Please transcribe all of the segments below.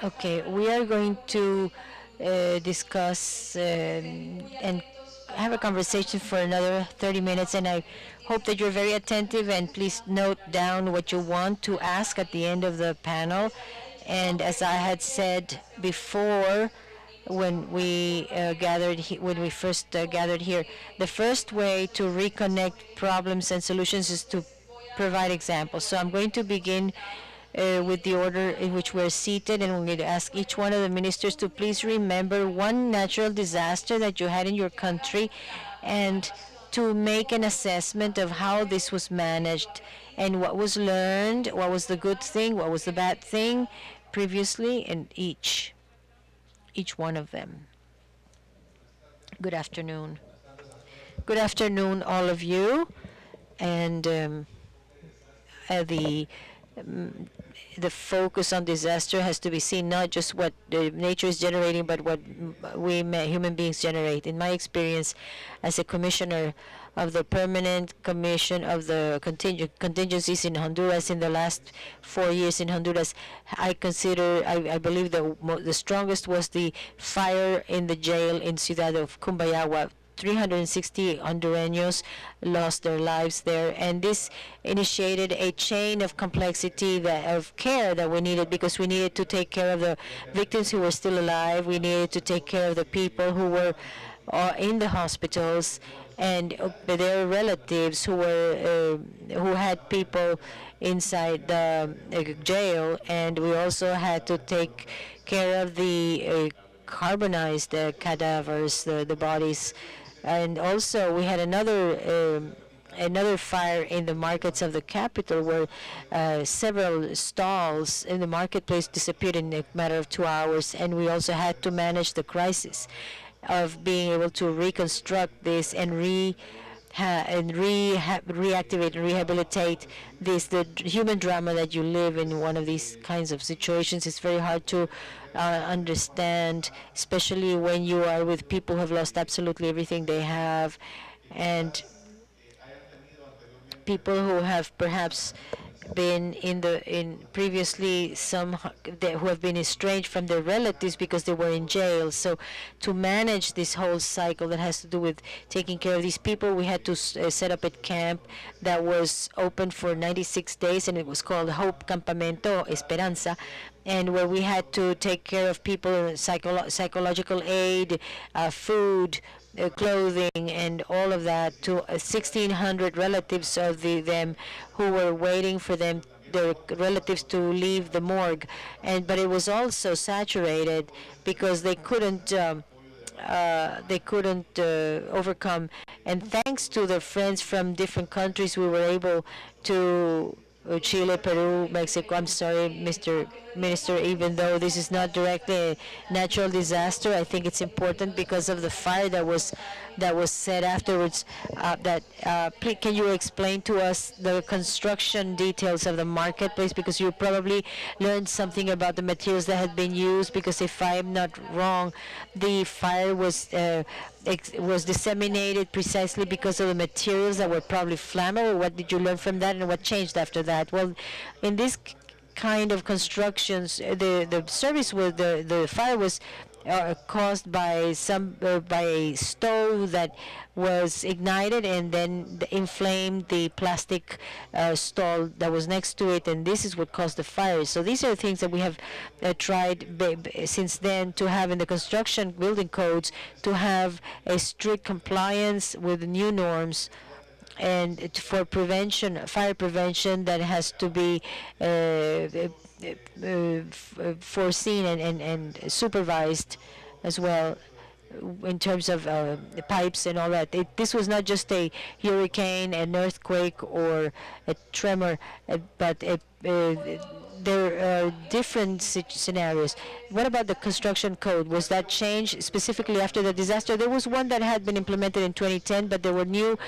Okay, we are going to discuss and have a conversation for another 30 minutes, and I hope that you're very attentive and please note down what you want to ask at the end of the panel. And as I had said before, when we when we first gathered here, the first way to reconnect problems and solutions is to provide examples. So I'm going to begin with the order in which we're seated, and we're going to ask each one of the ministers to please remember one natural disaster that you had in your country and to make an assessment of how this was managed and what was learned, what was the good thing, what was the bad thing previously in each one of them. Good afternoon. Good afternoon, all of you. And the the focus on disaster has to be seen not just what nature is generating, but what we human beings generate. In my experience as a commissioner of the Permanent Commission of the Contingencies in Honduras in the last 4 years in Honduras, I believe the strongest was the fire in the jail in Ciudad of Cumbayagua. 360 Hondureños lost their lives there, and this initiated a chain of complexity of care that we needed, because we needed to take care of the victims who were still alive. We needed to take care of the people who were in the hospitals and their relatives who had people inside the jail, and we also had to take care of the carbonized cadavers, the bodies. And also we had another fire in the markets of the capital, where several stalls in the marketplace disappeared in a matter of 2 hours, and we also had to manage the crisis of being able to reconstruct this and reactivate and rehabilitate the human drama that you live in one of these kinds of situations. It's very hard to understand, especially when you are with people who have lost absolutely everything they have, and people who have perhaps been in previously who have been estranged from their relatives because they were in jail. So to manage this whole cycle that has to do with taking care of these people, we had to set up a camp that was open for 96 days, and it was called Hope Campamento Esperanza, and where we had to take care of people, psychological aid, food, clothing, and all of that to 1,600 relatives of them who were waiting for their relatives to leave the morgue. But it was also saturated because they couldn't overcome. And thanks to the friends from different countries, we were able to Chile, Peru, Mexico. I'm sorry, Mr. Minister, even though this is not directly a natural disaster, I think it's important because of the fire that was set afterwards. Please, can you explain to us the construction details of the marketplace, because you probably learned something about the materials that had been used, because if I'm not wrong, the fire was disseminated precisely because of the materials that were probably flammable. What did you learn from that, and what changed after that? Well, in this kind of constructions, the service with the fire was caused by by a stove that was ignited and then inflamed the plastic stall that was next to it, and this is what caused the fire. So these are the things that we have tried since then to have in the construction building codes, to have a strict compliance with the new norms, and for fire prevention, that has to be foreseen and supervised as well, in terms of the pipes and all that. This was not just a hurricane, an earthquake, or a tremor, but there are different scenarios. What about the construction code? Was that changed specifically after the disaster? There was one that had been implemented in 2010, but there were new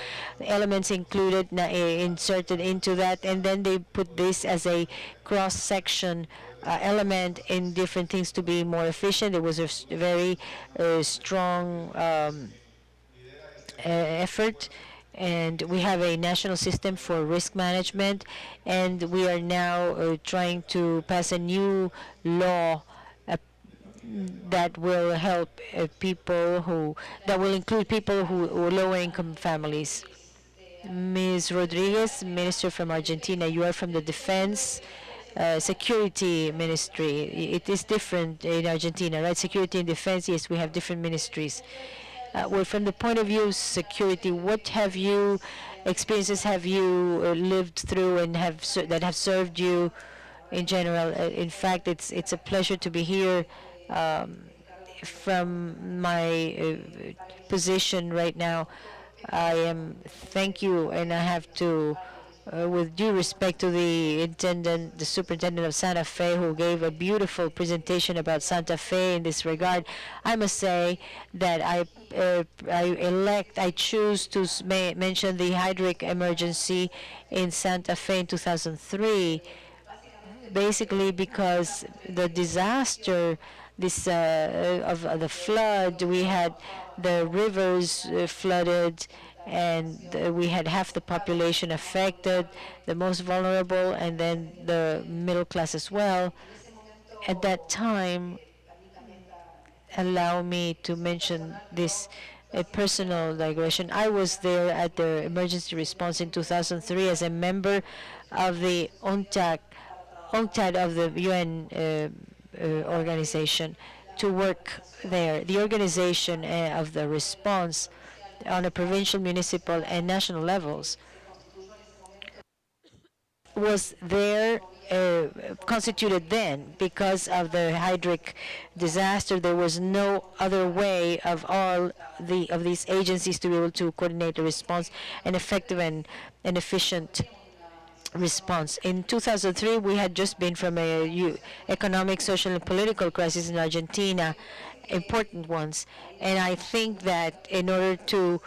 elements inserted into that, and then they put this as a cross-section element in different things to be more efficient. It was a very strong effort, and we have a national system for risk management, and we are now trying to pass a new law that will help that will include people who are lower-income families. Ms. Rodriguez, Minister from Argentina, you are from the Defense Security Ministry. It is different in Argentina, right? Security and defense, yes, we have different ministries. Well, from the point of view of security, what experiences have you lived through and that have served you in general? In fact, it's a pleasure to be here from my position right now. Thank you, and I have to, with due respect to the superintendent of Santa Fe, who gave a beautiful presentation about Santa Fe in this regard. I must say that I choose to mention the hydric emergency in Santa Fe in 2003, basically because the disaster of the flood, we had the rivers flooded, and we had half the population affected, the most vulnerable, and then the middle class as well. At that time, allow me to mention this a personal digression. I was there at the emergency response in 2003 as a member of the UNCTAD of the UN organization to work there. The organization of the response on a provincial, municipal, and national levels was there constituted then. Because of the hydric disaster, there was no other way of these agencies to be able to coordinate a response, an effective and efficient response. In 2003, we had just been from a economic, social, and political crisis in Argentina, important ones. And I think that in order to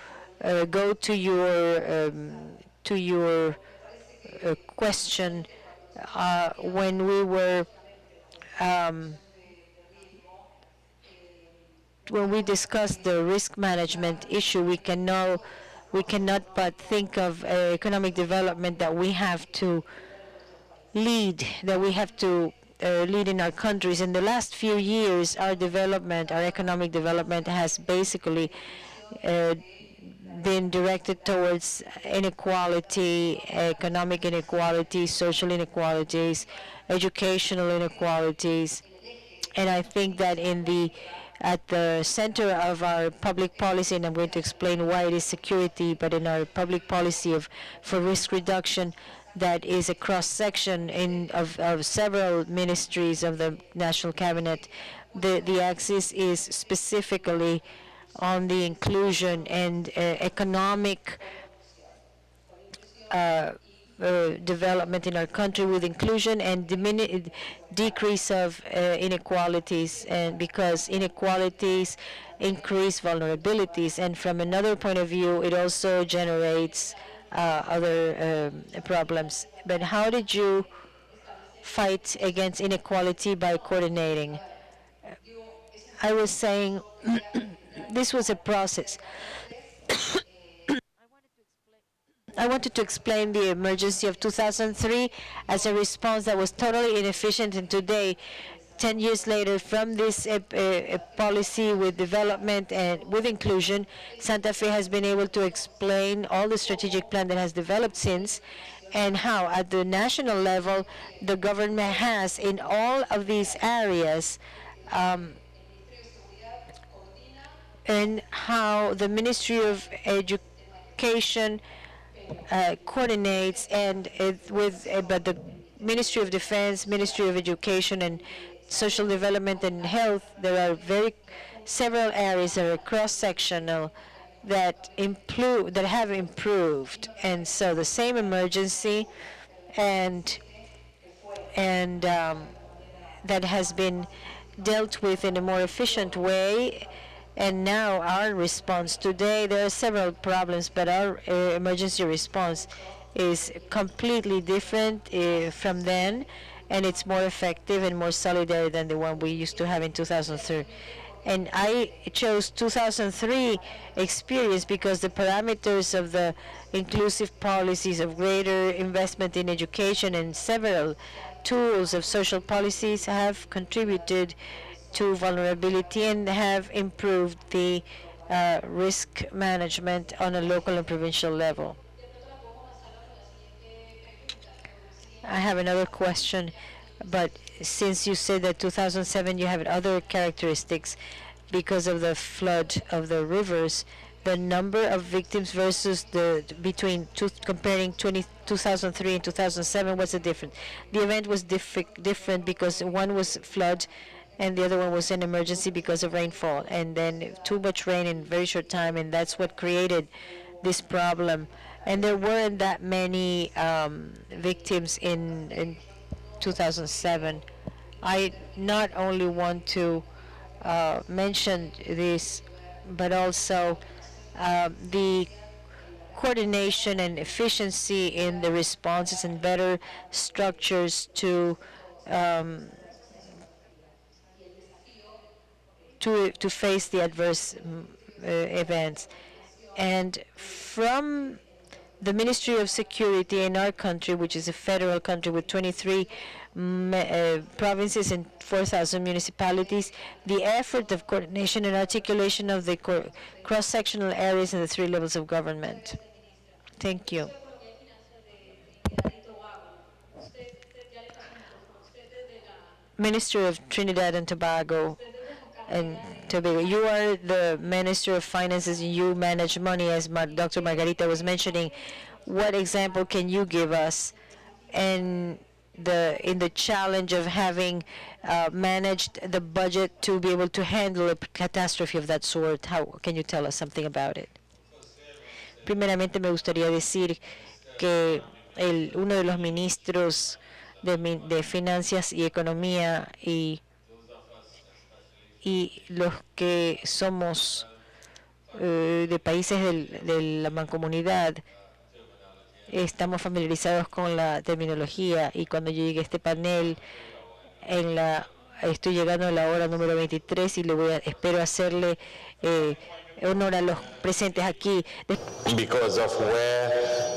go to your question, when we discussed the risk management issue, we cannot but think of economic development that we have to lead, in our countries. In the last few years, our economic development has basically been directed towards inequality, economic inequality, social inequalities, educational inequalities. And I think that at the center of our public policy, and I'm going to explain why it is security, but in our public policy for risk reduction, that is a cross-section of several ministries of the National Cabinet. The axis is specifically on the inclusion and economic development in our country, with inclusion and decrease of inequalities, and because inequalities increase vulnerabilities. And from another point of view, it also generates other problems. But how did you fight against inequality? By coordinating. I was saying this was a process. I wanted to explain the emergency of 2003 as a response that was totally inefficient, and today, 10 years later, from this policy with development and with inclusion, Santa Fe has been able to explain all the strategic plan that has developed since, and how at the national level the government has in all of these areas, and how the Ministry of Education coordinates, and but the Ministry of Defense, Ministry of Education, and Social Development and Health, there are several areas that are cross-sectional that have improved. And so the same emergency and that has been dealt with in a more efficient way. And now our response today, there are several problems, but our emergency response is completely different from then, and it's more effective and more solidary than the one we used to have in 2003. And I chose 2003 experience because the parameters of the inclusive policies of greater investment in education and several tools of social policies have contributed to vulnerability and have improved the risk management on a local and provincial level. I have another question, but since you said that 2007 you have other characteristics because of the flood of the rivers, the number of victims versus comparing 2003 and 2007, what's the difference? The event was different because one was flood and the other one was an emergency because of rainfall, and then too much rain in a very short time, and that's what created this problem. And there weren't that many victims in 2007. I not only want to mention this, but also the coordination and efficiency in the responses and better structures to face the adverse events. And from the Ministry of Security in our country, which is a federal country with 23 provinces and 4,000 municipalities, the effort of coordination and articulation of the cross-sectional areas in the 3 levels of government. Thank you. Minister of Trinidad and Tobago, you are the Minister of Finances and you manage money, as Dr. Margarita was mentioning. What example can you give us in the challenge of having managed the budget to be able to handle a catastrophe of that sort? How can you tell us something about it? Primeramente me gustaría decir que uno de los ministros de Finanzas y Economía y los que somos de países de la mancomunidad estamos familiarizados con la terminología, y cuando yo llegué a este panel estoy llegando a la hora número 23 y espero hacerle honor a los presentes aquí. Because of where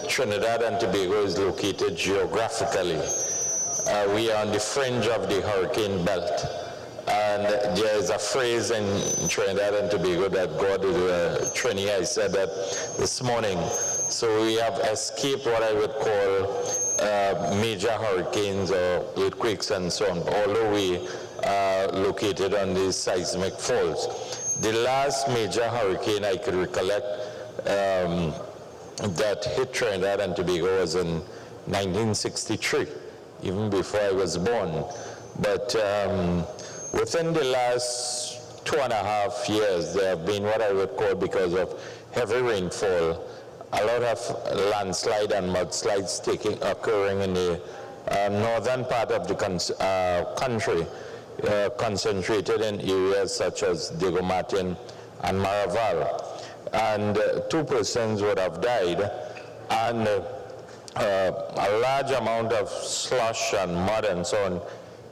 Trinidad and Tobago is located geographically, we are on the fringe of the hurricane belt. And there is a phrase in Trinidad and Tobago that God, Trini, I said that this morning. So we have escaped what I would call major hurricanes or earthquakes and so on, although we are located on these seismic faults. The last major hurricane I could recollect that hit Trinidad and Tobago was in 1963, even before I was born. But within the last 2.5 years, there have been what I would call, because of heavy rainfall, a lot of landslide and mudslides occurring in the northern part of the country, concentrated in areas such as Diego Martin and Maraval. And 2 persons would have died, and a large amount of slush and mud and so on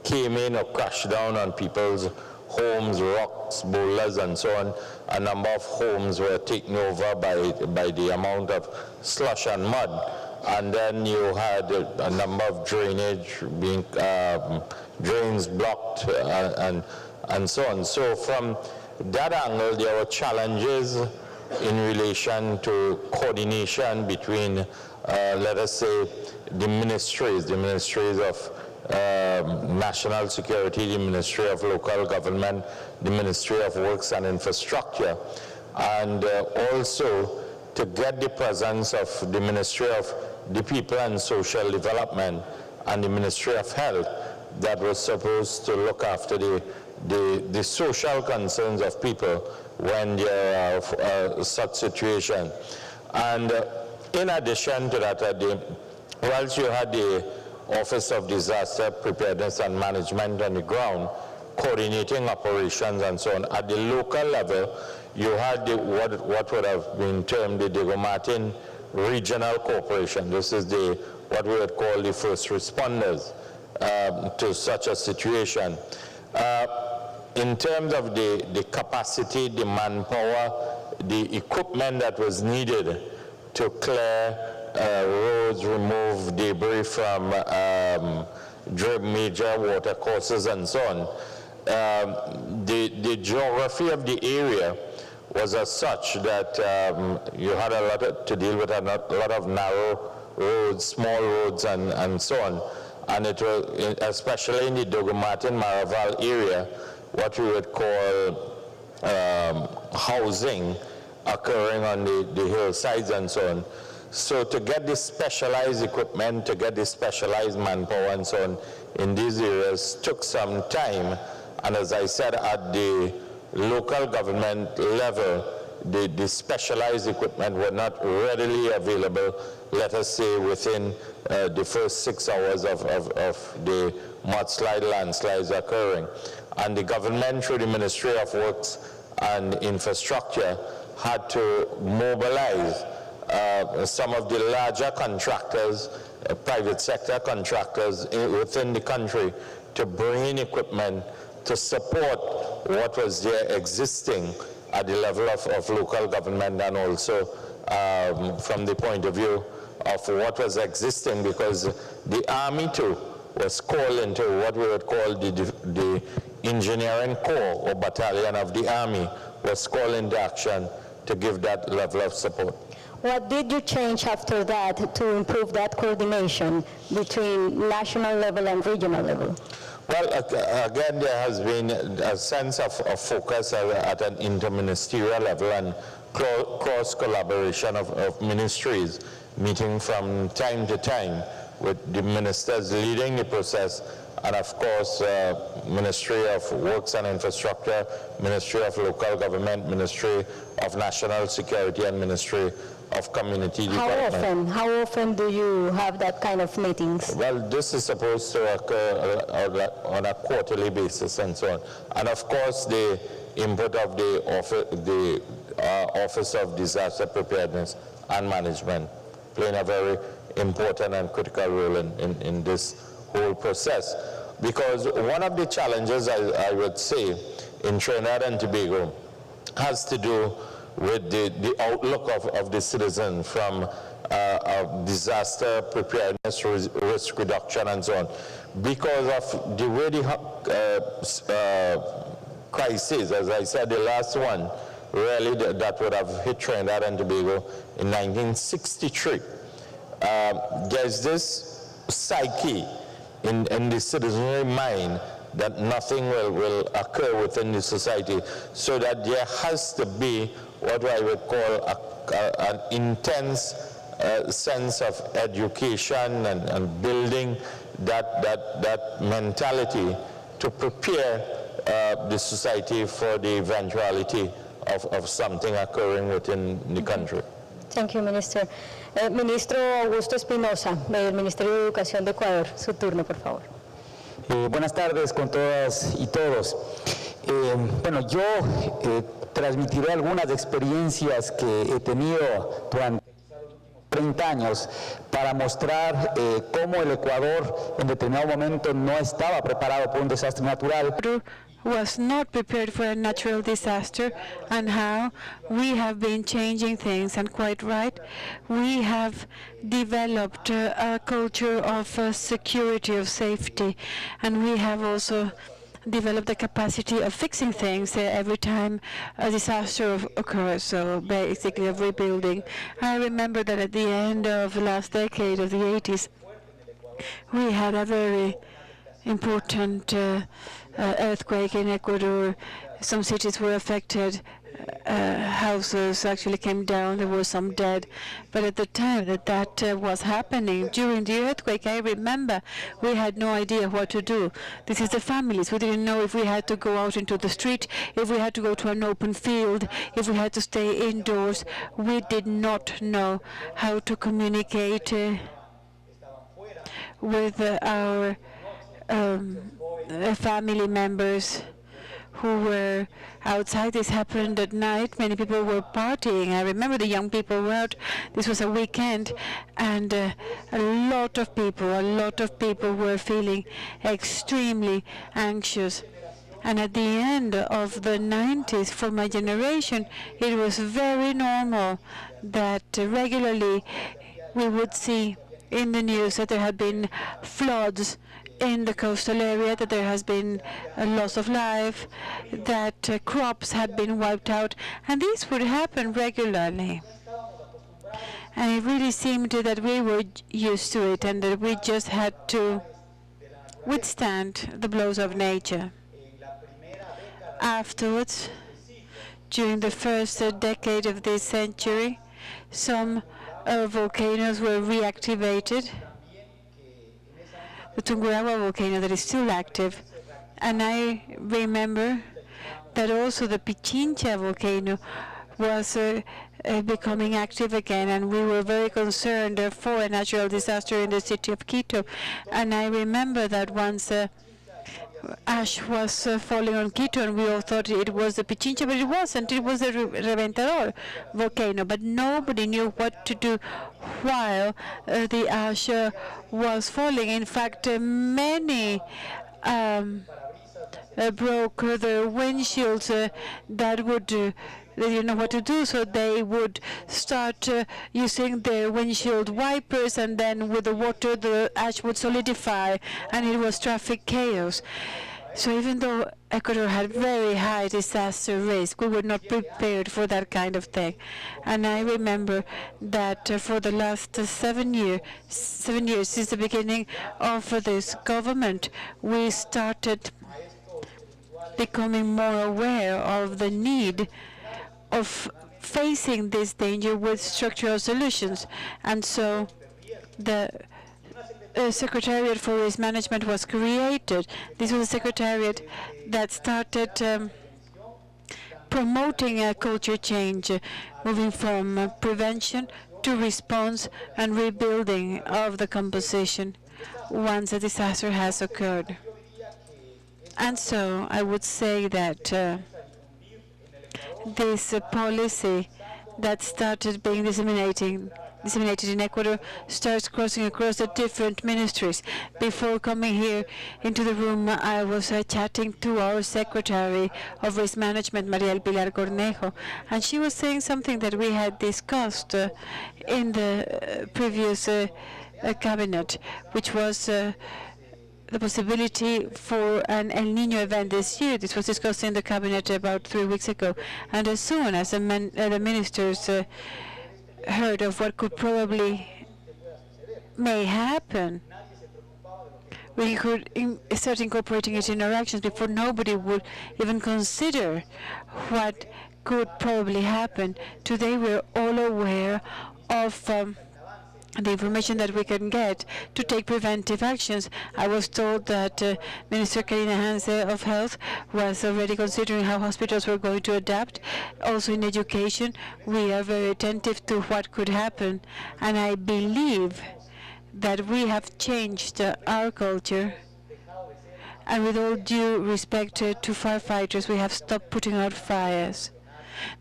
came in or crashed down on people's homes, rocks, boulders, and so on. A number of homes were taken over by the amount of slush and mud. And then you had a number of drainage being drains blocked and so on. So from that angle, there were challenges in relation to coordination between, let us say, the ministries of National Security, the Ministry of Local Government, the Ministry of Works and Infrastructure, and also to get the presence of the Ministry of the People and Social Development and the Ministry of Health that was supposed to look after the social concerns of people when there are such situations. And in addition to that, whilst you had the Office of Disaster Preparedness and Management on the ground, coordinating operations and so on, at the local level, you had what would have been termed the Diego Martin Regional Corporation. This is what we would call the first responders to such a situation. In terms of the capacity, the manpower, the equipment that was needed to clear roads, remove debris from major water courses and so on, the geography of the area was as such that you had a lot to deal with a lot of narrow roads, small roads, and so on. And it was, especially in the Dogomatin Maraval area, what we would call housing occurring on the hillsides and so on. So to get this specialized equipment, to get this specialized manpower and so on in these areas took some time. And as I said, at the local government level, the specialized equipment were not readily available, let us say, within the first 6 hours of the mudslide, landslides occurring. And the government, through the Ministry of Works and Infrastructure, had to mobilize some of the larger contractors, private sector contractors within the country to bring in equipment to support what was there existing at the level of local government, and also from the point of view of what was existing, because the Army too was called into what we would call the engineering corps or battalion of the Army was called into action to give that level of support. What did you change after that to improve that coordination between national level and regional level? Well, again, there has been a sense of focus at an interministerial level and cross collaboration of ministries, meeting from time to time with the ministers leading the process, and of course, Ministry of Works and Infrastructure, Ministry of Local Government, Ministry of National Security, and Ministry of Community Development. How often do you have that kind of meetings? Well, this is supposed to occur on a quarterly basis and so on. And of course, the input of the Office of Disaster Preparedness and Management playing a very important and critical role in this whole process. Because one of the challenges, I would say, in Trinidad and Tobago has to do with the outlook of the citizen from disaster preparedness, risk reduction, and so on. Because of the way the crisis, as I said, the last one, really that would have hit Trinidad and Tobago in 1963. There's this psyche in the citizenry mind that nothing will occur within the society, so that there has to be what I would call an intense sense of education and building that mentality to prepare the society for the eventuality of something occurring within the country. Thank you, Minister. Ministro Augusto Espinosa, del Ministerio de Educación de Ecuador. Su turno, por favor. Buenas tardes con todas y todos. Bueno, yo transmitiré algunas experiencias que he tenido durante 30 años para mostrar cómo el Ecuador en determinado momento no estaba preparado por un desastre natural. Was not prepared for a natural disaster, and how we have been changing things, and quite right, we have developed a culture of security, of safety, and we have also developed the capacity of fixing things every time a disaster occurs, so basically of rebuilding. I remember that at the end of the last decade of the 80s, we had a very important earthquake in Ecuador. Some cities were affected. Houses actually came down. There were some dead. But at the time that was happening, during the earthquake, I remember we had no idea what to do. This is the families. We didn't know if we had to go out into the street, if we had to go to an open field, if we had to stay indoors. We did not know how to communicate with our family members who were outside. This happened at night. Many people were partying. I remember the young people were out. This was a weekend, and a lot of people were feeling extremely anxious. And at the end of the 90s, for my generation, it was very normal that regularly we would see in the news that there had been floods in the coastal area, that there has been a loss of life, that crops had been wiped out, and this would happen regularly. And it really seemed that we were used to it and that we just had to withstand the blows of nature. Afterwards, during the first decade of this century, some volcanoes were reactivated. The Tungurahua volcano that is still active. And I remember that also the Pichincha volcano was becoming active again, and we were very concerned for a natural disaster in the city of Quito. And I remember that once ash was falling on Quito, and we all thought it was the Pichincha, but it wasn't. It was the Reventador volcano, but nobody knew what to do while the ash was falling. In fact, many broke their windshields that would they didn't know what to do, so they would start using their windshield wipers, and then with the water the ash would solidify, and it was traffic chaos. So even though Ecuador had very high disaster risk, we were not prepared for that kind of thing. And I remember that for the last 7 years, since the beginning of this government, we started becoming more aware of the need of facing this danger with structural solutions. And so the Secretariat for Risk Management was created. This was a secretariat that started promoting a culture change, moving from prevention to response and rebuilding of the composition once a disaster has occurred. And so I would say that this policy that started being disseminated in Ecuador starts crossing across the different ministries. Before coming here into the room, I was chatting to our Secretary of Risk Management, María Pilar Cornejo, and she was saying something that we had discussed in the previous cabinet, which was the possibility for an El Niño event this year. This was discussed in the cabinet about 3 weeks ago. And as soon as the ministers heard of what could probably may happen, we could start incorporating it in our actions before nobody would even consider what could probably happen. Today we're all aware of the information that we can get to take preventive actions. I was told that Minister Karina Hanse of Health was already considering how hospitals were going to adapt. Also in education, we are very attentive to what could happen. And I believe that we have changed our culture. And with all due respect to firefighters, we have stopped putting out fires.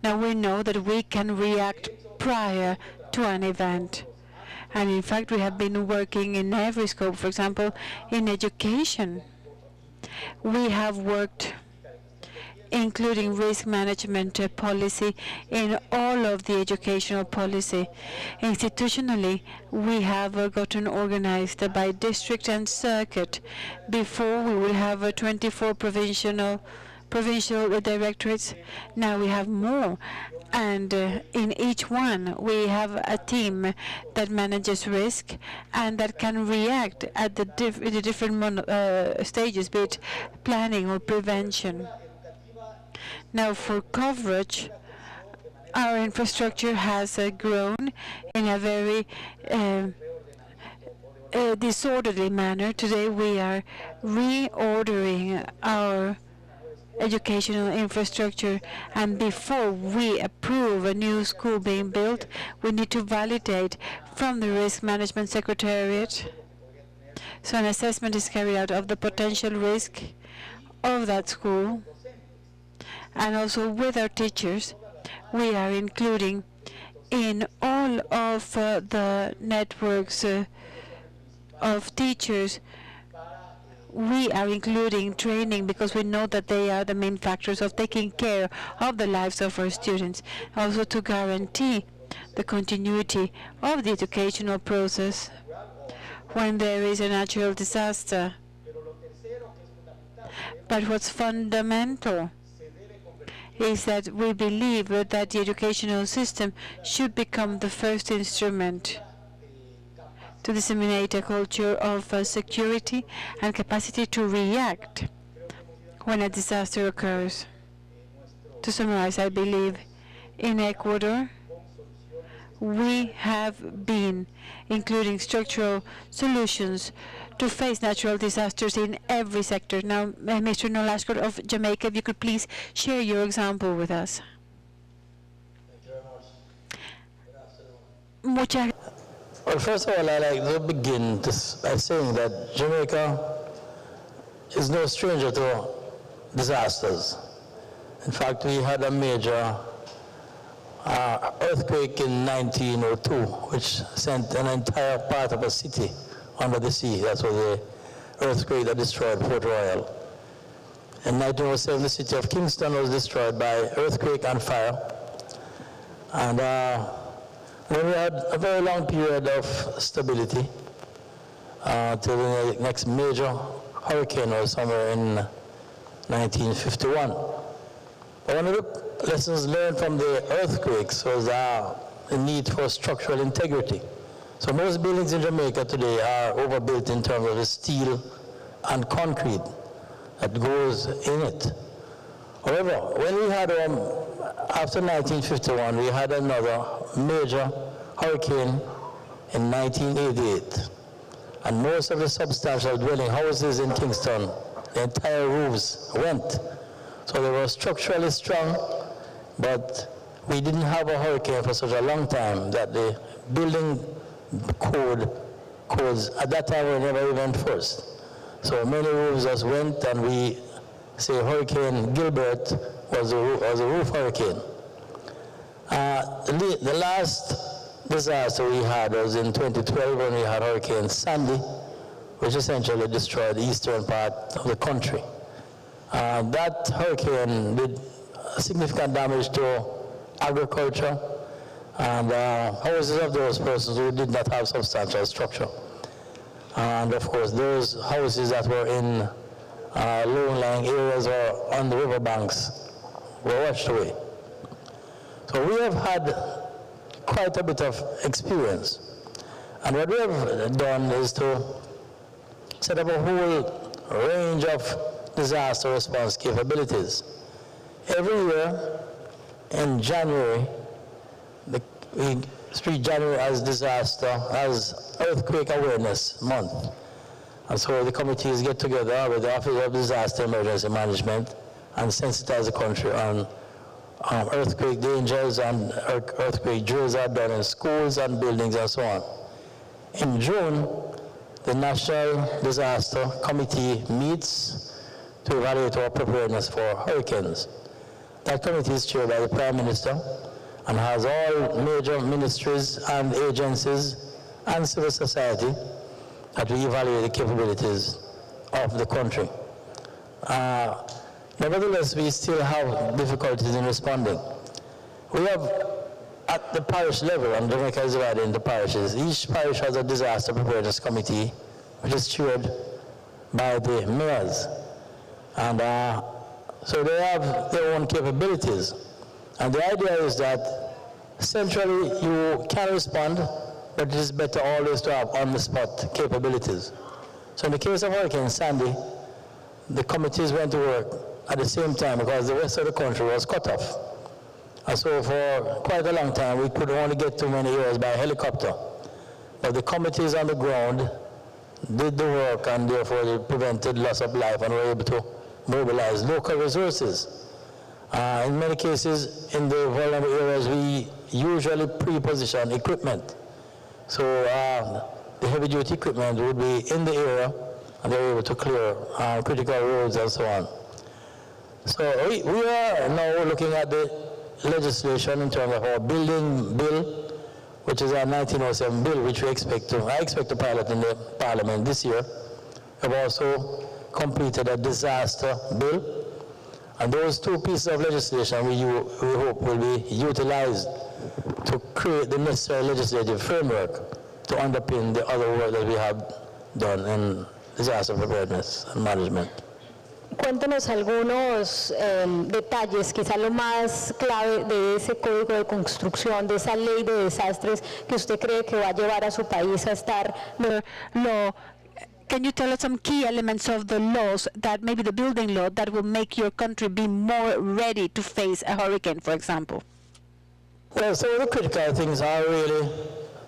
Now we know that we can react prior to an event. And in fact, we have been working in every scope. For example, in education, we have worked including risk management policy in all of the educational policy. Institutionally, we have gotten organized by district and circuit. Before, we would have 24 provincial directorates. Now we have more. And in each one, we have a team that manages risk and that can react at the different stages, be it planning or prevention. Now, for coverage, our infrastructure has grown in a very disorderly manner. Today, we are reordering our educational infrastructure, and before we approve a new school being built, we need to validate from the Risk Management Secretariat. So an assessment is carried out of the potential risk of that school, and also with our teachers, we are including in all of the networks of teachers. We are including training because we know that they are the main factors of taking care of the lives of our students. Also to guarantee the continuity of the educational process when there is a natural disaster. But what's fundamental is that we believe that the educational system should become the first instrument to disseminate a culture of security and capacity to react when a disaster occurs. To summarize, I believe in Ecuador, we have been including structural solutions to face natural disasters in every sector. Now, Mr. Nolasco of Jamaica, if you could please share your example with us. Muchas Well, first of all, I'd like to begin by saying that Jamaica is no stranger to disasters. In fact, we had a major earthquake in 1902, which sent an entire part of a city under the sea. That was the earthquake that destroyed Port Royal. In 1907, the city of Kingston was destroyed by earthquake and fire. And then we had a very long period of stability till the next major hurricane was somewhere in 1951. But one of the lessons learned from the earthquakes was the need for structural integrity. So most buildings in Jamaica today are overbuilt in terms of the steel and concrete that goes in it. However, when we had, after 1951, we had another major hurricane in 1988. And most of the substantial dwelling houses in Kingston, the entire roofs went. So they were structurally strong, but we didn't have a hurricane for such a long time that the building codes at that time were never even enforced. So many roofs just went, and we say Hurricane Gilbert was a roof hurricane. The last disaster we had was in 2012 when we had Hurricane Sandy, which essentially destroyed the eastern part of the country. That hurricane did significant damage to agriculture and houses of those persons who did not have substantial structure. And of course, those houses that were in low-lying areas or on the riverbanks were washed away. So we have had quite a bit of experience. And what we have done is to set up a whole range of disaster response capabilities. Every year in January, we treat January as Earthquake Awareness Month. And so the committees get together with the Office of Disaster Emergency Management and sensitize the country on earthquake dangers, and earthquake drills are done in schools and buildings and so on. In June, the National Disaster Committee meets to evaluate our preparedness for hurricanes. That committee is chaired by the Prime Minister and has all major ministries and agencies and civil society that we evaluate the capabilities of the country. Nevertheless, we still have difficulties in responding. We have, at the parish level, and Jamaica is divided into parishes, each parish has a disaster preparedness committee, which is chaired by the mayors. And so they have their own capabilities. And the idea is that centrally you can respond, but it is better always to have on-the-spot capabilities. So in the case of Hurricane Sandy, the committees went to work at the same time because the rest of the country was cut off. And so for quite a long time, we could only get to many areas by helicopter. But the committees on the ground did the work, and therefore they prevented loss of life and were able to mobilize local resources. In many cases, in the vulnerable areas, we usually pre-position equipment. So the heavy-duty equipment would be in the area, and they're able to clear critical roads and so on. So we are now looking at the legislation in terms of our building bill, which is our 1907 bill, which I expect to pilot in the Parliament this year. We've also completed a disaster bill. And those two pieces of legislation we hope will be utilized to create the necessary legislative framework to underpin the other work that we have done in disaster preparedness and management. Cuéntenos algunos detalles, quizá lo más clave de ese código de construcción, de esa ley de desastres que usted cree que va a llevar a su país a estar law. Can you tell us some key elements of the laws, that maybe the building law, that will make your country be more ready to face a hurricane, for example? Well, some of the critical things are really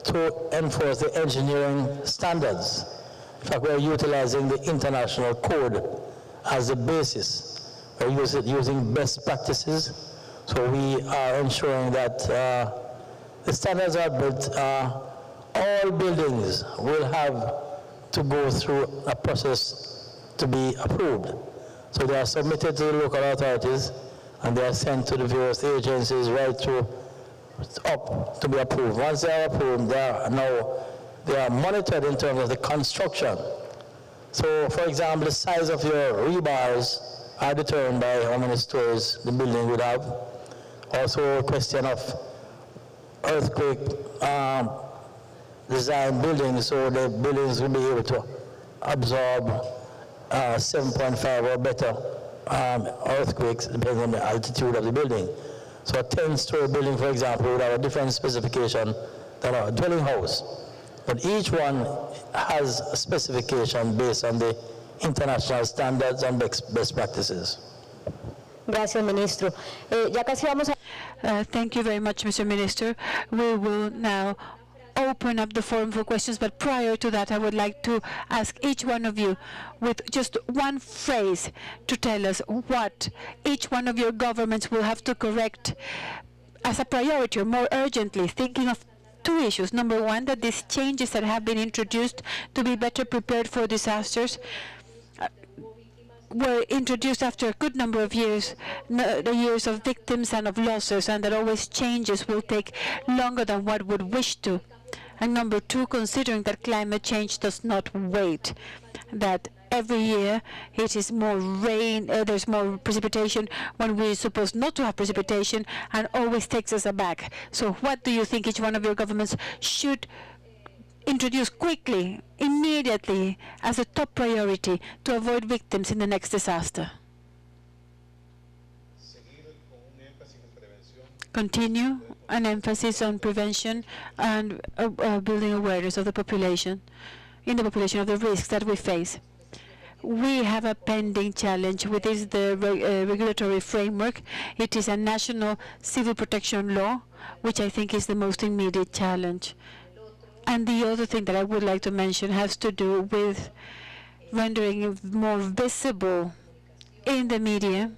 to enforce the engineering standards. In fact, we're utilizing the international code as the basis. We're using best practices, so we are ensuring that the standards are built. All buildings will have to go through a process to be approved. So they are submitted to the local authorities and they are sent to the various agencies right through up to be approved. Once they are approved, they are monitored in terms of the construction. So, for example, the size of your rebars are determined by how many stories the building would have. Also, a question of earthquake design buildings, so the buildings will be able to absorb 7.5 or better earthquakes, depending on the altitude of the building. So a 10-story building, for example, would have a different specification than a dwelling house. But each one has a specification based on the international standards and best practices. Gracias, ministro. Ya casi vamos a... Thank you very much, Mr. Minister. We will now open up the forum for questions, but prior to that, I would like to ask each one of you with just one phrase to tell us what each one of your governments will have to correct as a priority or more urgently, thinking of two issues. Number one, that these changes that have been introduced to be better prepared for disasters were introduced after a good number of years, the years of victims and of losses, and that always changes will take longer than what would wish to. And number two, considering that climate change does not wait, that every year it is more rain, there's more precipitation when we're supposed not to have precipitation, and always takes us aback. So what do you think each one of your governments should introduce quickly, immediately, as a top priority to avoid victims in the next disaster? Continue an emphasis on prevention and building awareness of the population, in the population, of the risks that we face. We have a pending challenge, which is the regulatory framework. It is a national civil protection law, which I think is the most immediate challenge. And the other thing that I would like to mention has to do with rendering it more visible in the media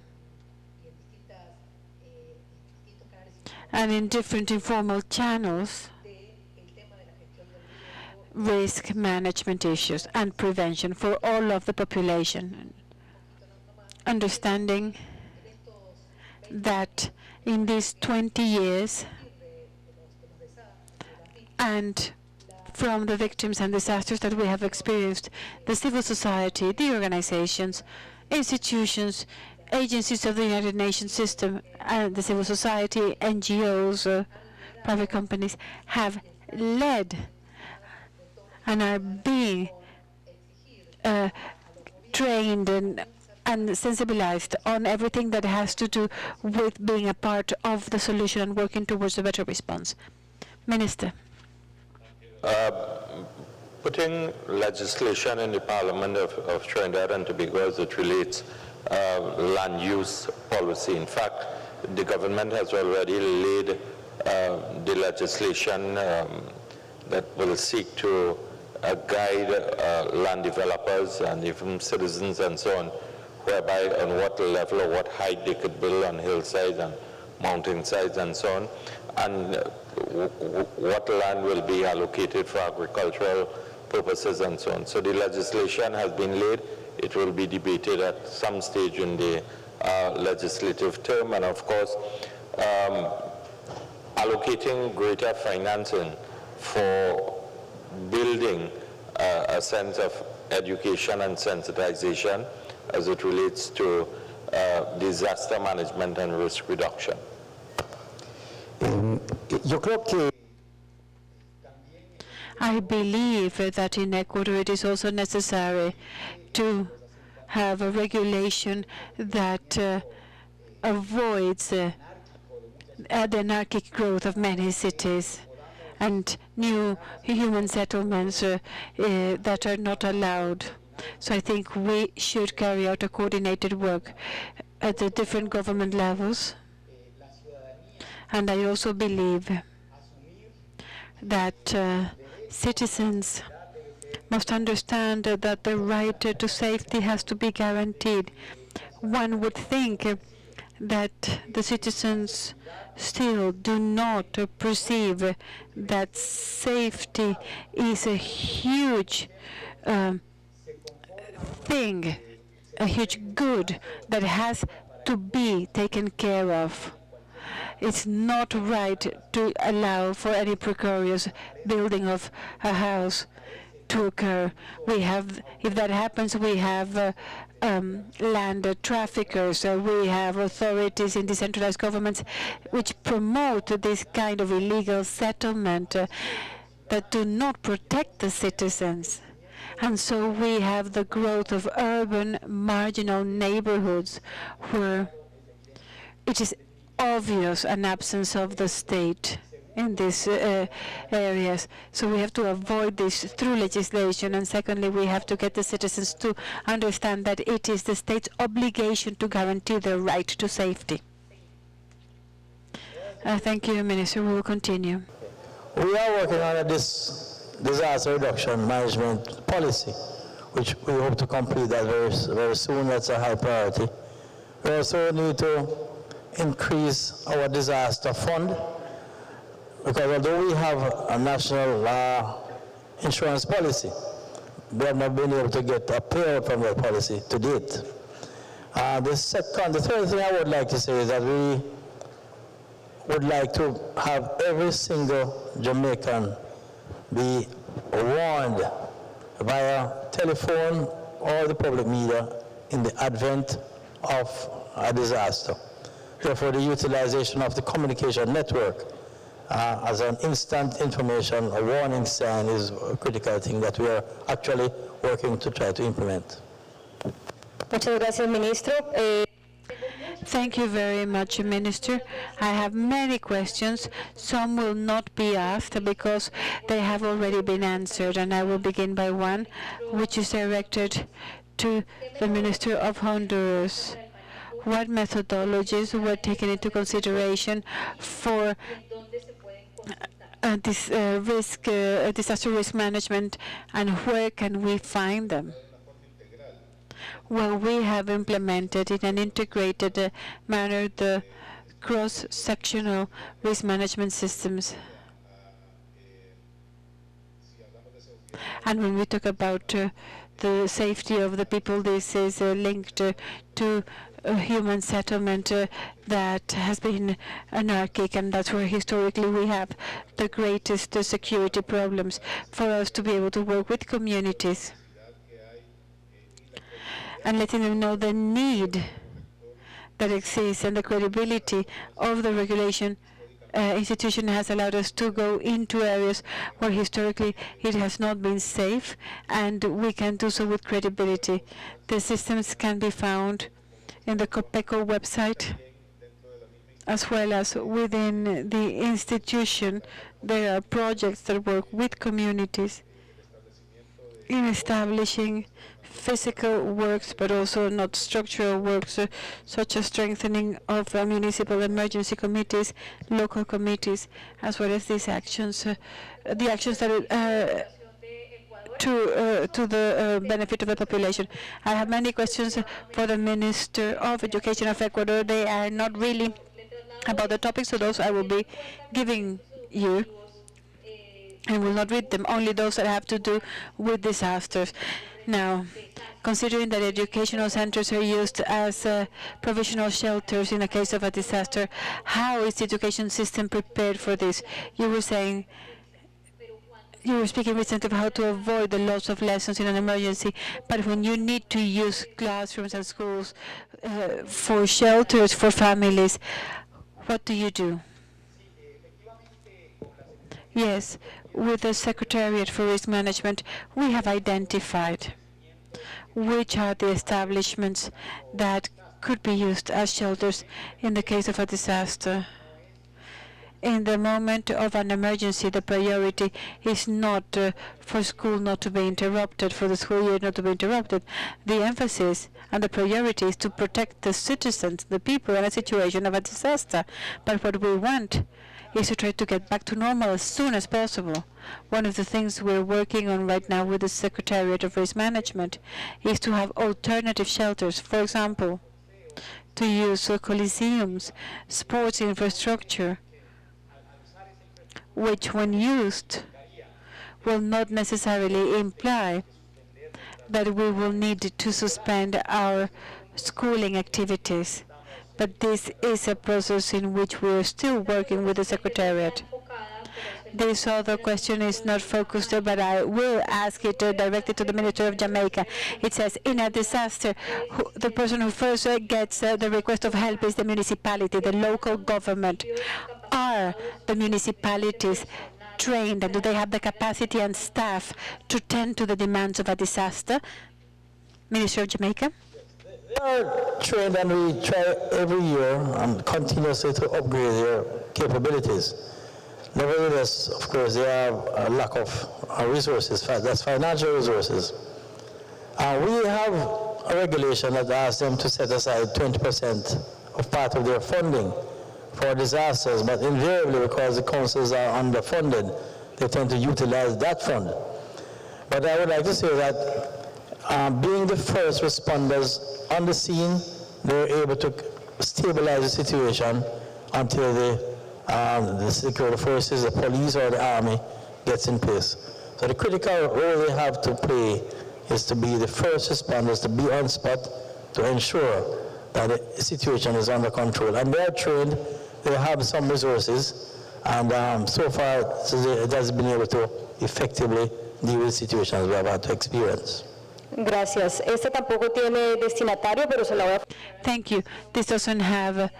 and in different informal channels, risk management issues and prevention for all of the population. Understanding that in these 20 years, and from the victims and disasters that we have experienced, the civil society, the organizations, institutions, agencies of the United Nations system, and the civil society, NGOs, private companies, have led and are being trained and sensibilized on everything that has to do with being a part of the solution and working towards a better response. Minister. Putting legislation in the Parliament of Trinidad and Tobago as it relates land use policy. In fact, the government has already laid the legislation that will seek to guide land developers and even citizens and so on, whereby on what level or what height they could build on hillsides and mountainsides and so on, and what land will be allocated for agricultural purposes and so on. So the legislation has been laid. It will be debated at some stage in the legislative term, and of course, allocating greater financing for building a sense of education and sensitization as it relates to disaster management and risk reduction. I believe that in Ecuador it is also necessary to have a regulation that avoids the anarchic growth of many cities and new human settlements that are not allowed. So I think we should carry out a coordinated work at the different government levels. And I also believe that citizens must understand that the right to safety has to be guaranteed. One would think that the citizens still do not perceive that safety is a huge thing, a huge good that has to be taken care of. It's not right to allow for any precarious building of a house to occur. We have, if that happens, we have land traffickers. We have authorities in decentralized governments which promote this kind of illegal settlement that do not protect the citizens. And so we have the growth of urban marginal neighborhoods where it is obvious an absence of the state in these areas. So we have to avoid this through legislation. And secondly, we have to get the citizens to understand that it is the state's obligation to guarantee their right to safety. Thank you, Minister. We will continue. We are working on this disaster reduction management policy, which we hope to complete that very soon. That's a high priority. We also need to increase our disaster fund, because although we have a national insurance policy, we have not been able to get a payout from that policy to date. The third thing I would like to say is that we would like to have every single Jamaican be warned via telephone or the public media in the advent of a disaster. Therefore, the utilization of the communication network as an instant information, a warning sign, is a critical thing that we are actually working to try to implement. Muchas gracias, Ministro. Thank you very much, Minister. I have many questions. Some will not be asked because they have already been answered, and I will begin by one, which is directed to the Minister of Honduras. What methodologies were taken into consideration for this disaster risk management, and where can we find them? Well, we have implemented in an integrated manner the cross-sectional risk management systems. And when we talk about the safety of the people, this is linked to a human settlement that has been anarchic, and that's where historically we have the greatest security problems. For us to be able to work with communities and letting them know the need that exists and the credibility of the regulation institution has allowed us to go into areas where historically it has not been safe, and we can do so with credibility. The systems can be found in the COPECO website, as well as within the institution. There are projects that work with communities in establishing physical works, but also not structural works, such as strengthening of municipal emergency committees, local committees, as well as these actions, the actions that to the benefit of the population. I have many questions for the Minister of Education of Ecuador. They are not really about the topic, so those I will be giving you. I will not read them, only those that have to do with disasters. Now, considering that educational centers are used as provisional shelters in the case of a disaster, how is the education system prepared for this? You were saying, you were speaking recently of how to avoid the loss of lessons in an emergency, but when you need to use classrooms and schools for shelters for families, what do you do? Yes, with the Secretariat for Risk Management, we have identified which are the establishments that could be used as shelters in the case of a disaster. In the moment of an emergency, the priority is not for school not to be interrupted, for the school year not to be interrupted. The emphasis and the priority is to protect the citizens, the people in a situation of a disaster. But what we want is to try to get back to normal as soon as possible. One of the things we're working on right now with the Secretariat of Risk Management is to have alternative shelters. For example, to use coliseums, sports infrastructure, which when used will not necessarily imply that we will need to suspend our schooling activities. But this is a process in which we are still working with the Secretariat. This other question is not focused, but I will ask it directly to the Minister of Jamaica. It says, in a disaster, the person who first gets the request of help is the municipality, the local government. Are the municipalities trained, and do they have the capacity and staff to tend to the demands of a disaster? Minister of Jamaica? They are trained, and we try every year and continuously to upgrade their capabilities. Nevertheless, of course, they have a lack of resources, that's financial resources. We have a regulation that asks them to set aside 20% of part of their funding for disasters, but invariably, because the councils are underfunded, they tend to utilize that fund. But I would like to say that being the first responders on the scene, they're able to stabilize the situation until the security forces, the police or the army gets in place. So the critical role they have to play is to be the first responders, to be on spot, to ensure that the situation is under control. And they are trained, they have some resources, and so far it has been able to effectively deal with situations we have had to experience. Gracias. Este tampoco tiene destinatario, pero se la voy a... Thank you. This doesn't have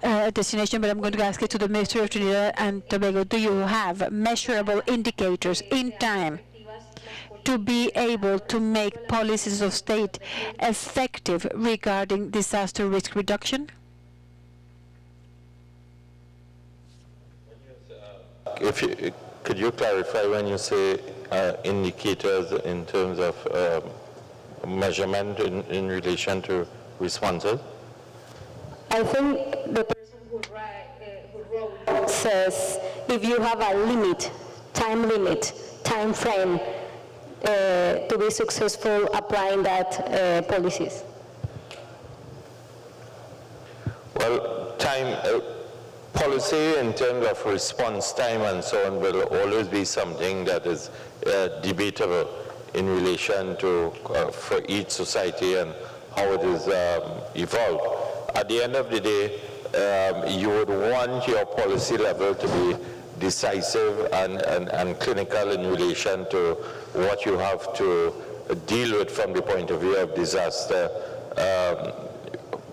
a destination, but I'm going to ask it to the Minister of Trinidad and Tobago. Do you have measurable indicators in time to be able to make policies of state effective regarding disaster risk reduction? Could you clarify when you say indicators in terms of measurement in relation to responses? I think the person who wrote says if you have a limit, time frame to be successful applying that policies. Well, policy in terms of response time and so on will always be something that is debatable in relation to for each society and how it is evolved. At the end of the day, you would want your policy level to be decisive and clinical in relation to what you have to deal with from the point of view of disaster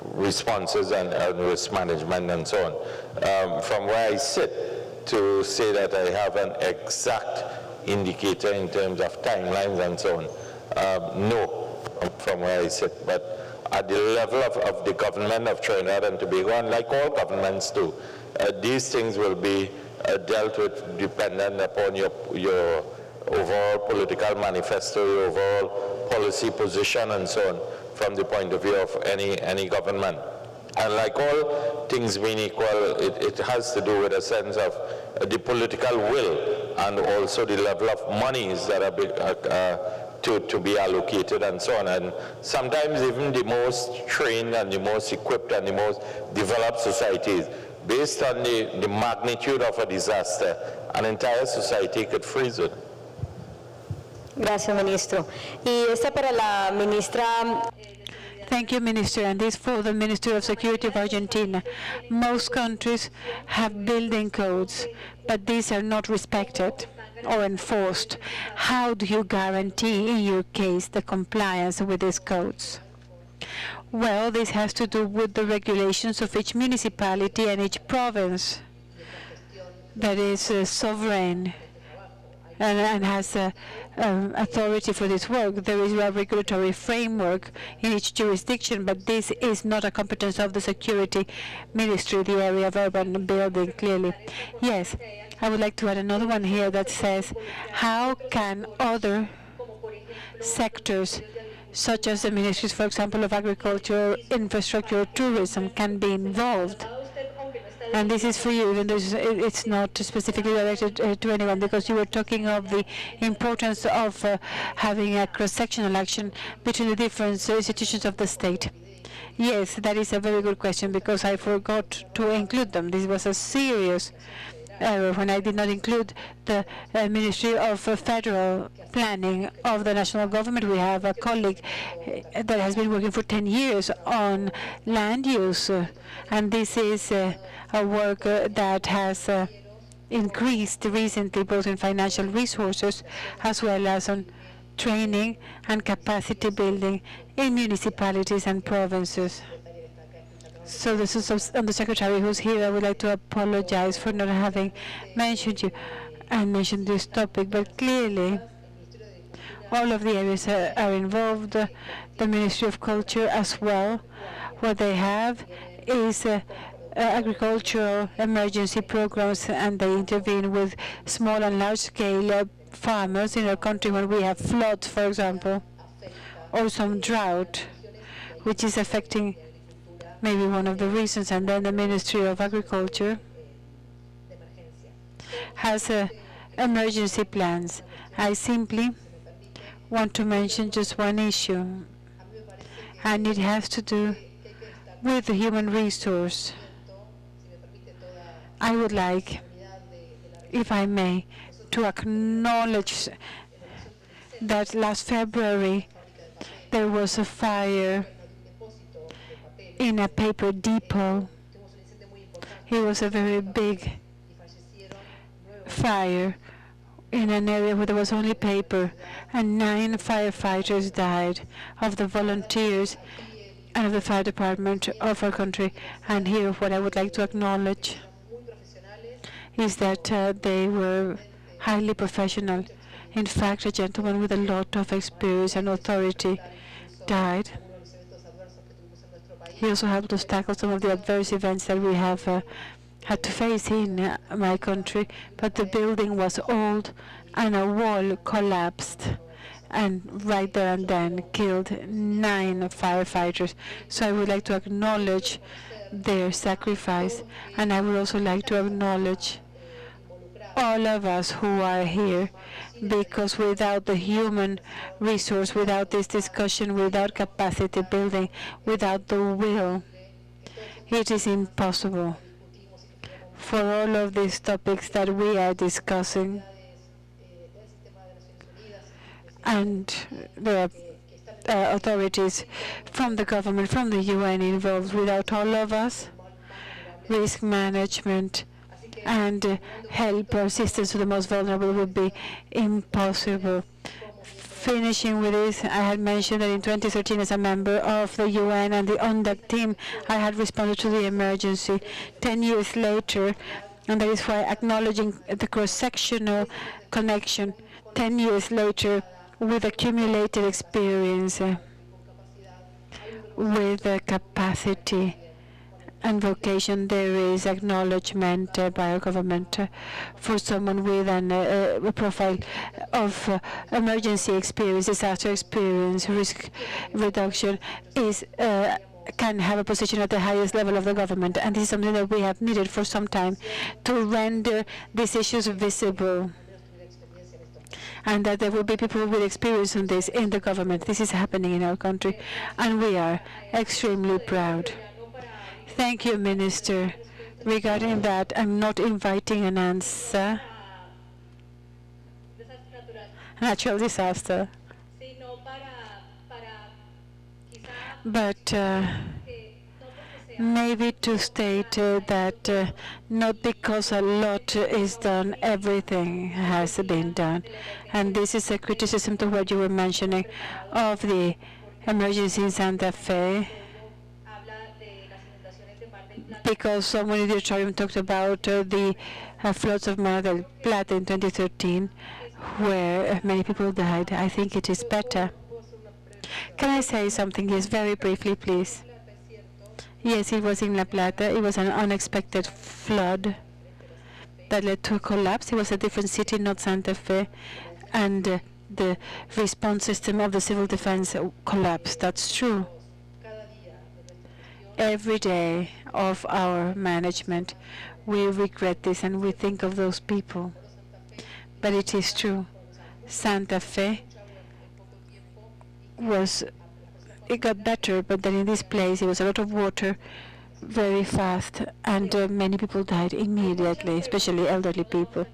responses and risk management and so on. From where I sit, to say that I have an exact indicator in terms of timelines and so on, no, from where I sit. But at the level of the government of Trinidad and Tobago, and like all governments do, these things will be dealt with dependent upon your overall political manifesto, your overall policy position and so on, from the point of view of any government. And like all things being equal, it has to do with a sense of the political will and also the level of monies that are to be allocated and so on. And sometimes even the most trained and the most equipped and the most developed societies, based on the magnitude of a disaster, an entire society could freeze it. Gracias, ministro. Y esta para la ministra. Thank you, Minister. And this for the Minister of Security of Argentina. Most countries have building codes, but these are not respected or enforced. How do you guarantee, in your case, the compliance with these codes? Well, this has to do with the regulations of each municipality and each province that is sovereign and has authority for this work. There is a regulatory framework in each jurisdiction, but this is not a competence of the Security Ministry, the area of urban building, clearly. Yes, I would like to add another one here that says, how can other sectors, such as the ministries, for example, of agriculture, infrastructure, tourism, can be involved? And this is for you, even though it's not specifically directed to anyone, because you were talking of the importance of having a cross-sectional action between the different institutions of the state. Yes, that is a very good question, because I forgot to include them. This was a serious error when I did not include the Ministry of Federal Planning of the national government. We have a colleague that has been working for 10 years on land use, and this is a work that has increased recently, both in financial resources as well as on training and capacity building in municipalities and provinces. So this is on the secretary who's here. I would like to apologize for not having mentioned you and mentioned this topic, but clearly all of the areas are involved. The Ministry of Culture as well. What they have is agricultural emergency programs, and they intervene with small and large-scale farmers in our country when we have floods, for example, or some drought, which is affecting maybe one of the reasons. And then the Ministry of Agriculture has emergency plans. I simply want to mention just one issue, and it has to do with the human resource. I would like, if I may, to acknowledge that last February there was a fire in a paper depot. It was a very big fire in an area where there was only paper, and 9 firefighters died of the volunteers and of the fire department of our country. And here what I would like to acknowledge is that they were highly professional. In fact, a gentleman with a lot of experience and authority died. He also helped us tackle some of the adverse events that we have had to face in my country, but the building was old and a wall collapsed, and right there and then killed 9 firefighters. So I would like to acknowledge their sacrifice, and I would also like to acknowledge all of us who are here, because without the human resource, without this discussion, without capacity building, without the will, it is impossible for all of these topics that we are discussing. And the authorities from the government, from the UN involved. Without all of us, risk management and help or assistance to the most vulnerable would be impossible. Finishing with this, I had mentioned that in 2013, as a member of the UN and the UNDAC team, I had responded to the emergency. 10 years later, and that is why acknowledging the cross-sectional connection, 10 years later, with accumulated experience, with capacity and vocation, there is acknowledgement by our government for someone with a profile of emergency experience, disaster experience, risk reduction, can have a position at the highest level of the government. And this is something that we have needed for some time, to render these issues visible, and that there will be people with experience on this in the government. This is happening in our country, and we are extremely proud. Thank you, Minister. Regarding that, I'm not inviting an answer. Natural disaster. But maybe to state that not because a lot is done, everything has been done. And this is a criticism to what you were mentioning of the emergency in Santa Fe, because someone in the auditorium talked about the floods of Mar del Plata in 2013, where many people died. I think it is better. Can I say something? Yes, very briefly, please. Yes, it was in La Plata. It was an unexpected flood that led to a collapse. It was a different city, not Santa Fe, and the response system of the civil defense collapsed. That's true. Every day of our management, we regret this and we think of those people. But it is true. Santa Fe it got better, but then in this place it was a lot of water very fast, and many people died immediately, especially elderly people.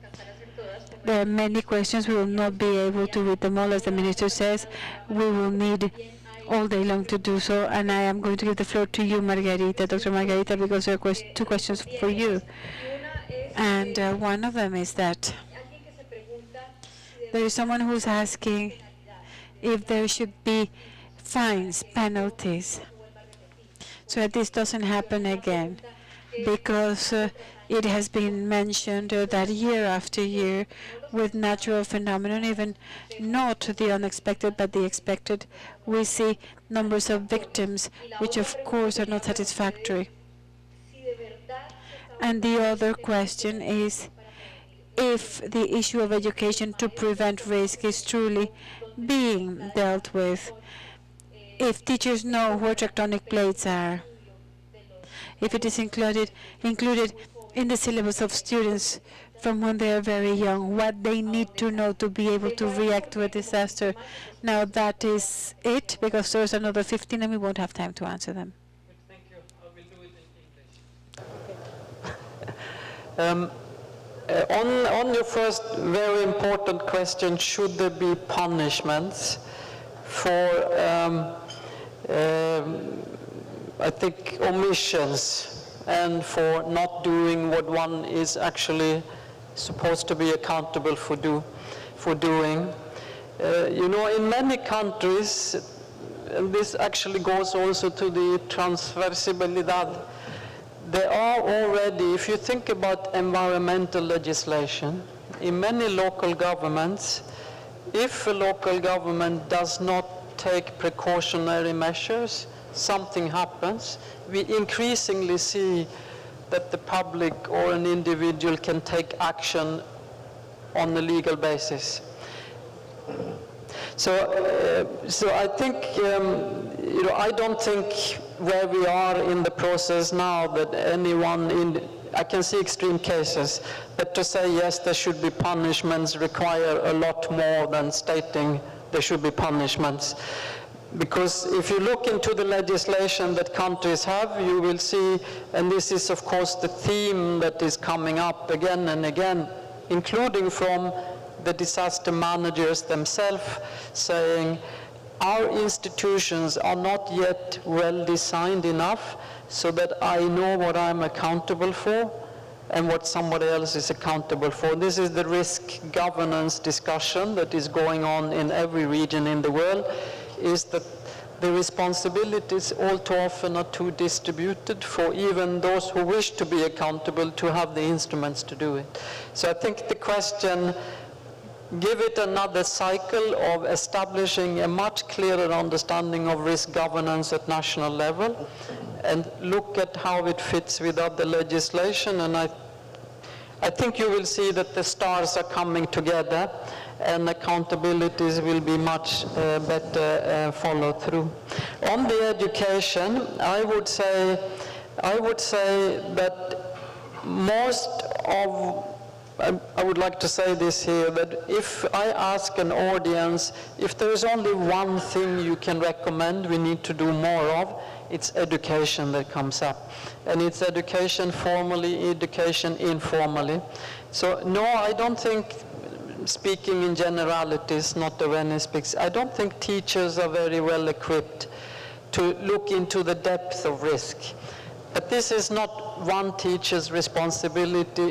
There are many questions. We will not be able to read them all, as the minister says. We will need all day long to do so, and I am going to give the floor to you, Margarita, Dr. Margarita, because there are two questions for you. And one of them is that there is someone who's asking if there should be fines, penalties, so that this doesn't happen again, because it has been mentioned that year after year, with natural phenomenon, even not the unexpected but the expected, we see numbers of victims, which of course are not satisfactory. And the other question is if the issue of education to prevent risk is truly being dealt with, if teachers know where tectonic plates are, if it is included in the syllabus of students from when they are very young, what they need to know to be able to react to a disaster. Now that is it, because there's another 15 and we won't have time to answer them. Thank you. I will do it in English. On your first very important question, should there be punishments for I think omissions and for not doing what one is actually supposed to be accountable for doing. You know, in many countries, and this actually goes also to the transversalidad, there are already, if you think about environmental legislation, in many local governments, if a local government does not take precautionary measures, something happens. We increasingly see that the public or an individual can take action on a legal basis. So I think, you know, I don't think where we are in the process now that anyone I can see extreme cases, but to say yes, there should be punishments require a lot more than stating there should be punishments. Because if you look into the legislation that countries have, you will see, and this is of course the theme that is coming up again and again, including from the disaster managers themselves, saying our institutions are not yet well designed enough so that I know what I'm accountable for and what somebody else is accountable for. This is the risk governance discussion that is going on in every region in the world, is that the responsibilities all too often are too distributed for even those who wish to be accountable to have the instruments to do it. So I think the question, give it another cycle of establishing a much clearer understanding of risk governance at national level, and look at how it fits with other legislation, and I think you will see that the stars are coming together and accountabilities will be much better followed through. On the education, I would say that most of, I would like to say this here, that if I ask an audience, if there is only one thing you can recommend we need to do more of, it's education that comes up. And it's education formally, education informally. So no, I don't think, speaking in generalities, not the Rennie speaks, I don't think teachers are very well equipped to look into the depth of risk. But this is not one teacher's responsibility,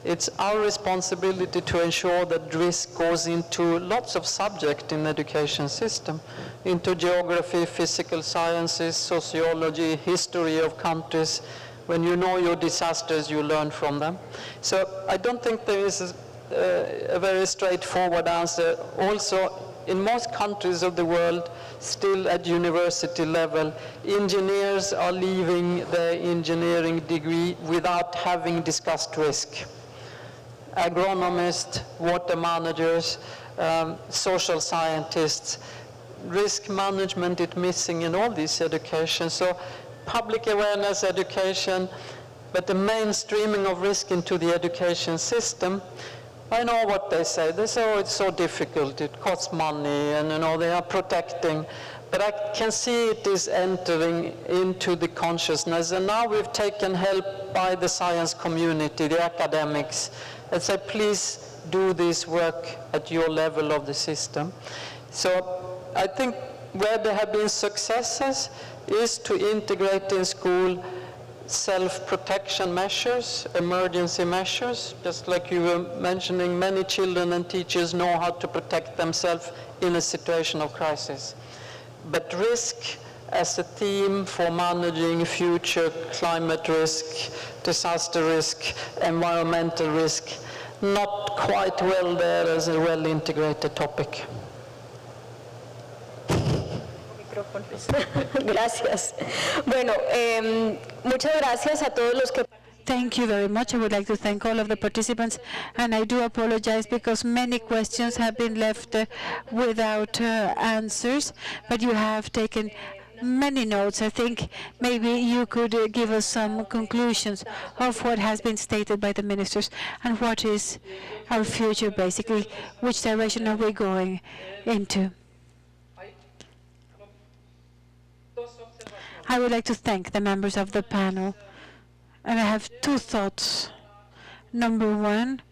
it's our responsibility to ensure that risk goes into lots of subjects in the education system, into geography, physical sciences, sociology, history of countries. When you know your disasters, you learn from them. So I don't think there is a very straightforward answer. Also, in most countries of the world, still at university level, engineers are leaving their engineering degree without having discussed risk. Agronomists, water managers, social scientists, risk management is missing in all this education. So public awareness education, but the mainstreaming of risk into the education system, I know what they say. They say, oh, it's so difficult, it costs money, and they are protecting. But I can see it is entering into the consciousness, and now we've taken help by the science community, the academics, and say, please do this work at your level of the system. So I think where there have been successes is to integrate in school self-protection measures, emergency measures, just like you were mentioning, many children and teachers know how to protect themselves in a situation of crisis. But risk as a theme for managing future climate risk, disaster risk, environmental risk, not quite well there as a well-integrated topic. Gracias. Bueno, muchas gracias a todos los que... Thank you very much. I would like to thank all of the participants, and I do apologize because many questions have been left without answers, but you have taken many notes. I think maybe you could give us some conclusions of what has been stated by the ministers and what is our future, basically. Which direction are we going into? I would like to thank the members of the panel, and I have two thoughts. Number one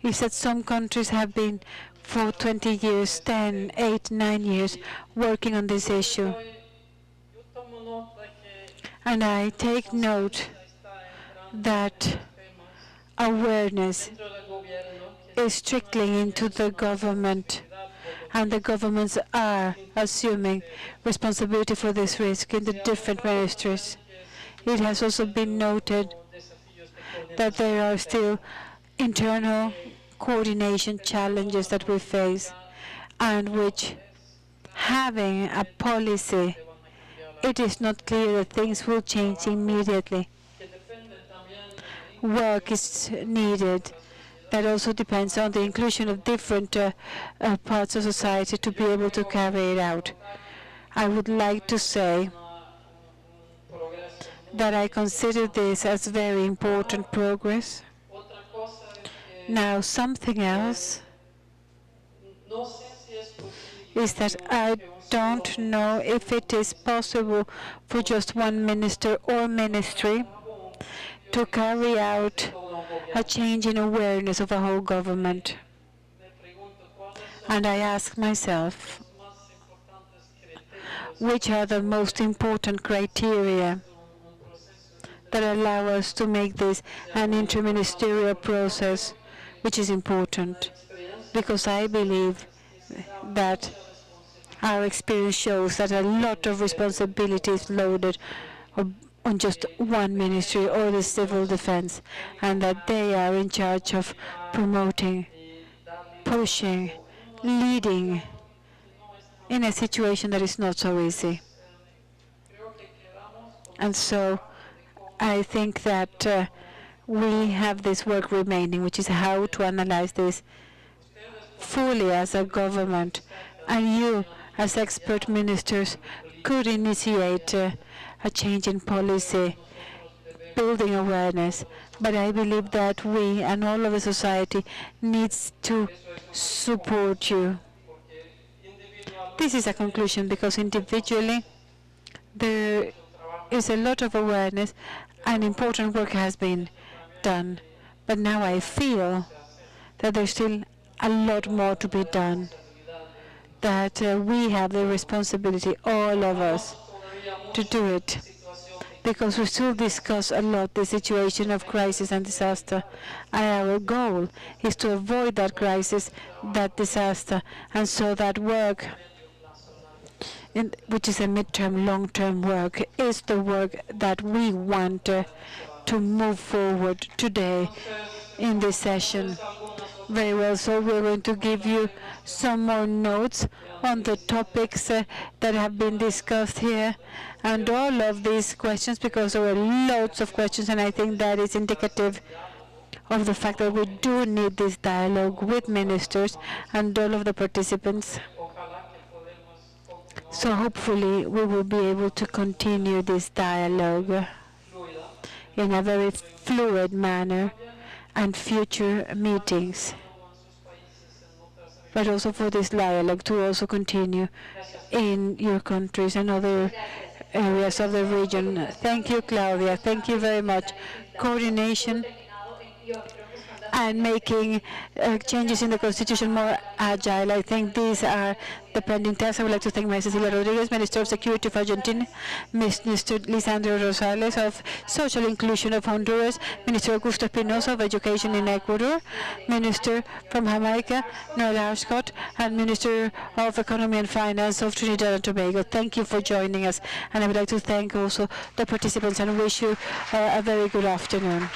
is that some countries have been for 20 years, 10, 8, 9 years working on this issue. And I take note that awareness is trickling into the government, and the governments are assuming responsibility for this risk in the different ministries. It has also been noted that there are still internal coordination challenges that we face, and which, having a policy, it is not clear that things will change immediately. Work is needed. That also depends on the inclusion of different parts of society to be able to carry it out. I would like to say that I consider this as very important progress. Now, something else is that I don't know if it is possible for just one minister or ministry to carry out a change in awareness of a whole government. And I ask myself, which are the most important criteria that allow us to make this an interministerial process, which is important, because I believe that our experience shows that a lot of responsibility is loaded on just one ministry or the civil defense, and that they are in charge of promoting, pushing, leading in a situation that is not so easy. And so I think that we have this work remaining, which is how to analyze this fully as a government, and you as expert ministers could initiate a change in policy, building awareness. But I believe that we and all of the society needs to support you. This is a conclusion because individually there is a lot of awareness and important work has been done. But now I feel that there's still a lot more to be done, that we have the responsibility, all of us, to do it, because we still discuss a lot the situation of crisis and disaster, and our goal is to avoid that crisis, that disaster, and so that work, which is a midterm, long-term work, is the work that we want to move forward today in this session. Very well, so we're going to give you some more notes on the topics that have been discussed here and all of these questions, because there were lots of questions, and I think that is indicative of the fact that we do need this dialogue with ministers and all of the participants. So hopefully we will be able to continue this dialogue in a very fluid manner and future meetings, but also for this dialogue to also continue in your countries and other areas of the region. Thank you, Claudia. Thank you very much. Coordination and making changes in the Constitution more agile. I think these are the pending tasks. I would like to thank Maria Cecilia Rodriguez, Minister of Security of Argentina, Mr. Lisandro Rosales of Social Inclusion of Honduras, Minister Augusto Espinosa of Education in Ecuador, Minister from Jamaica, Noel Ashcott, and Minister of Economy and Finance of Trinidad and Tobago. Thank you for joining us, and I would like to thank also the participants and wish you a very good afternoon.